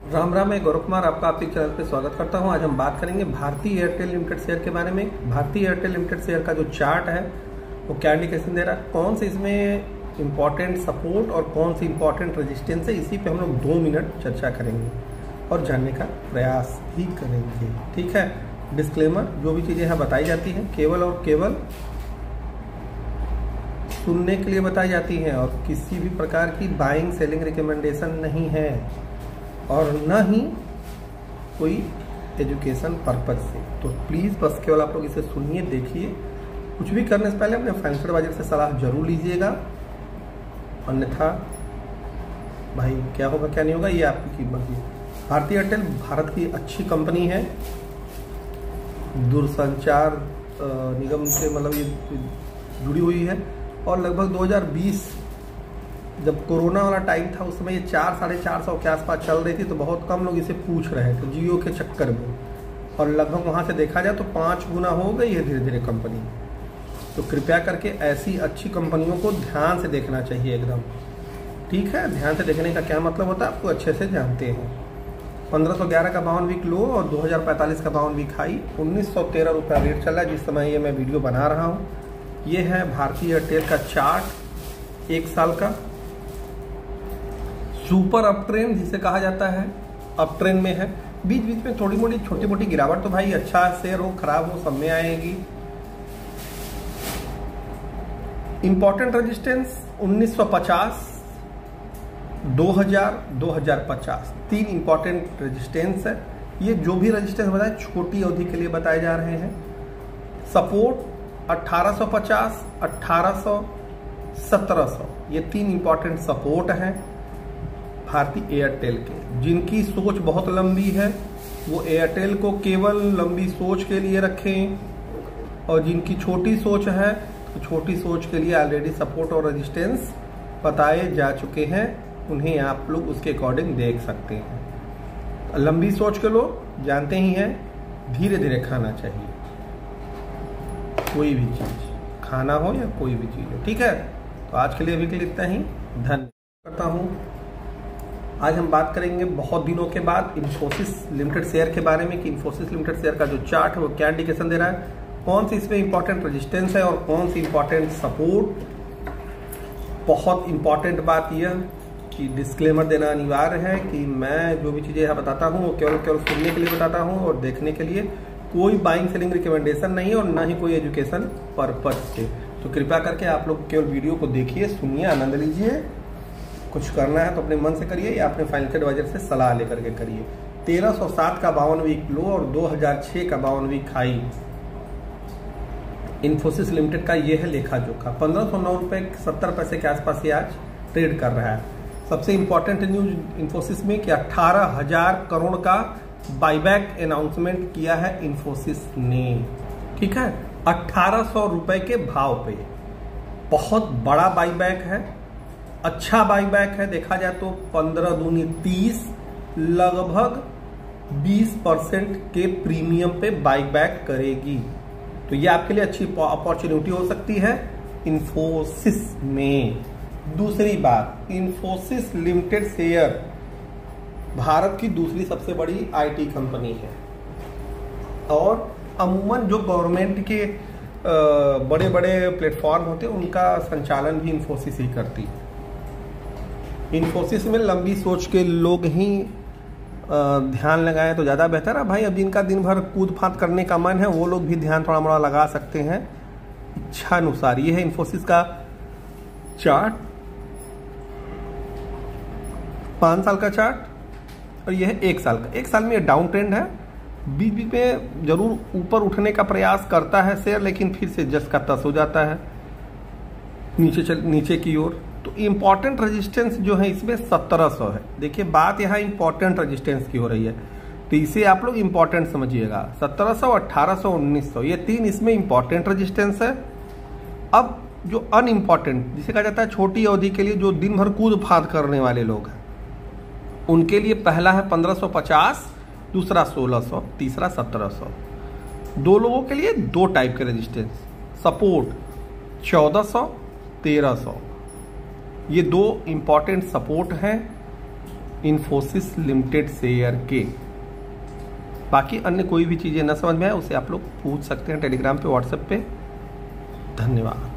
राम राम, मैं गौरव कुमार आपका आपके चैनल पे स्वागत करता हूं। आज हम बात करेंगे भारतीय एयरटेल लिमिटेड शेयर के बारे में। भारतीय एयरटेल लिमिटेड शेयर का जो चार्ट है वो क्या इंडिकेशन दे रहा है, कौन से इसमें इंपॉर्टेंट सपोर्ट और कौन सी इंपॉर्टेंट रेजिस्टेंस है, इसी पे हम लोग 2 मिनट चर्चा करेंगे और जानने का प्रयास भी करेंगे। ठीक है। डिस्क्लेमर, जो भी चीज़ें यहाँ बताई जाती हैं केवल और केवल सुनने के लिए बताई जाती हैं और किसी भी प्रकार की बाइंग सेलिंग रिकमेंडेशन नहीं है और न ही कोई एजुकेशन पर्पज से। तो प्लीज़ बस केवल आप लोग इसे सुनिए, देखिए। कुछ भी करने से पहले अपने फाइनेंशियल एडवाइजर से सलाह जरूर लीजिएगा, अन्यथा भाई क्या होगा क्या नहीं होगा ये आपकी कीमत है। भारतीय एयरटेल भारत की अच्छी कंपनी है, दूरसंचार निगम से मतलब ये जुड़ी हुई है और लगभग 2020 जब कोरोना वाला टाइम था उस समय ये 400-450 के आसपास चल रही थी, तो बहुत कम लोग इसे पूछ रहे थे जियो के चक्कर में, और लगभग वहाँ से देखा जाए तो 5 गुना हो गई है धीरे धीरे कंपनी। तो कृपया करके ऐसी अच्छी कंपनियों को ध्यान से देखना चाहिए एकदम। ठीक है, ध्यान से देखने का क्या मतलब होता है आपको अच्छे से जानते हैं। 1511 का 52 वीक लो और 2045 का 52 वीक हाई, 1913 रुपया रेट चल रहा है जिस समय ये मैं वीडियो बना रहा हूँ। ये है भारतीय एयरटेल का चार्ट 1 साल का। सुपर अप ट्रेंड जिसे कहा जाता है, अप ट्रेंड में है। बीच बीच में थोड़ी मोटी छोटी मोटी गिरावट तो भाई अच्छा शेयर हो खराब हो सब में आएगी। इंपॉर्टेंट रेजिस्टेंस 1950, 2000, 2050 3 इंपॉर्टेंट रेजिस्टेंस है। ये जो भी रेजिस्टेंस बताए छोटी अवधि के लिए बताए जा रहे हैं। सपोर्ट 1850, 1800, 1700, ये 3 इंपॉर्टेंट सपोर्ट हैं भारतीय एयरटेल के। जिनकी सोच बहुत लंबी है वो एयरटेल को केवल लंबी सोच के लिए रखें, और जिनकी छोटी सोच है तो छोटी सोच के लिए ऑलरेडी सपोर्ट और रेजिस्टेंस बताए जा चुके हैं, उन्हें आप लोग उसके अकॉर्डिंग देख सकते हैं। लंबी सोच के लोग जानते ही हैं धीरे धीरे खाना चाहिए, कोई भी चीज खाना हो या कोई भी चीज हो। ठीक है, तो आज के लिए अभी के लिए इतना ही, धन्यवाद करता हूँ। आज हम बात करेंगे बहुत दिनों के बाद इन्फोसिस लिमिटेड शेयर के बारे में कि इन्फोसिस लिमिटेड शेयर का जो चार्ट है वो क्या इंडिकेशन दे रहा है, कौन सी इसमें इंपॉर्टेंट रेजिस्टेंस है और कौन सी इंपॉर्टेंट सपोर्ट। बहुत इंपॉर्टेंट बात यह कि डिस्क्लेमर देना अनिवार्य है कि मैं जो भी चीज़ें यहाँ बताता हूँ वो केवल सुनने के लिए बताता हूँ और देखने के लिए, कोई बाइंग सेलिंग रिकमेंडेशन नहीं और ना ही कोई एजुकेशन पर्पज से। तो कृपया करके आप लोग केवल वीडियो को देखिए, सुनिए, आनंद लीजिए। कुछ करना है तो अपने मन से करिए या अपने फाइनेंशियल एडवाइजर से सलाह लेकर के करिए। 1307 का 52 वीक लो और 2006 का 52 वीक हाई इन्फोसिस लिमिटेड का ये है लेखा जोखा। 1509 रुपये 70 पैसे के आसपास ये आज ट्रेड कर रहा है। सबसे इंपॉर्टेंट न्यूज इन्फोसिस में कि 18,000 करोड़ का बाईबैक अनाउंसमेंट किया है इन्फोसिस ने। ठीक है, 1800 रुपए के भाव पे बहुत बड़ा बाईबैक है, अच्छा बाईबैक है। देखा जाए तो 15 दूनी 30, लगभग 20% के प्रीमियम पे बाईबैक करेगी। तो ये आपके लिए अच्छी अपॉर्चुनिटी हो सकती है इन्फोसिस में। दूसरी बात, इन्फोसिस लिमिटेड शेयर भारत की दूसरी सबसे बड़ी आईटी कंपनी है और अमूमन जो गवर्नमेंट के बड़े बड़े प्लेटफॉर्म होते हैं उनका संचालन भी इन्फोसिस ही करती है। इन्फोसिस में लंबी सोच के लोग ही ध्यान लगाएं तो ज़्यादा बेहतर है भाई। अब जिनका दिन भर कूद फाद करने का मन है वो लोग भी ध्यान थोड़ा मोड़ा लगा सकते हैं इच्छा अनुसार। ये है इन्फोसिस का चार्ट, 5 साल का चार्ट, और यह है 1 साल का। 1 साल में ये डाउन ट्रेंड है, बीच बीच में जरूर ऊपर उठने का प्रयास करता है शेयर, लेकिन फिर से जस का तस हो जाता है नीचे की ओर। तो इंपॉर्टेंट रेजिस्टेंस जो है इसमें 1700 है। देखिए बात यहाँ इंपॉर्टेंट रेजिस्टेंस की हो रही है, तो इसे आप लोग इंपॉर्टेंट समझिएगा। 1700, 1800, 1900 ये 3 इसमें इंपॉर्टेंट रेजिस्टेंस है। अब जो अनइम्पॉर्टेंट जिसे कहा जाता है छोटी अवधि के लिए, जो दिन भर कूद फाद करने वाले लोग हैं उनके लिए पहला है 1550, दूसरा 1600, तीसरा 1700। 2 लोगों के लिए 2 टाइप के रेजिस्टेंस, सपोर्ट 1400, 1300। ये 2 इंपॉर्टेंट सपोर्ट हैं इन्फोसिस लिमिटेड शेयर के। बाकी अन्य कोई भी चीज़ें न समझ में आए उसे आप लोग पूछ सकते हैं टेलीग्राम पे, व्हाट्सएप पे। धन्यवाद।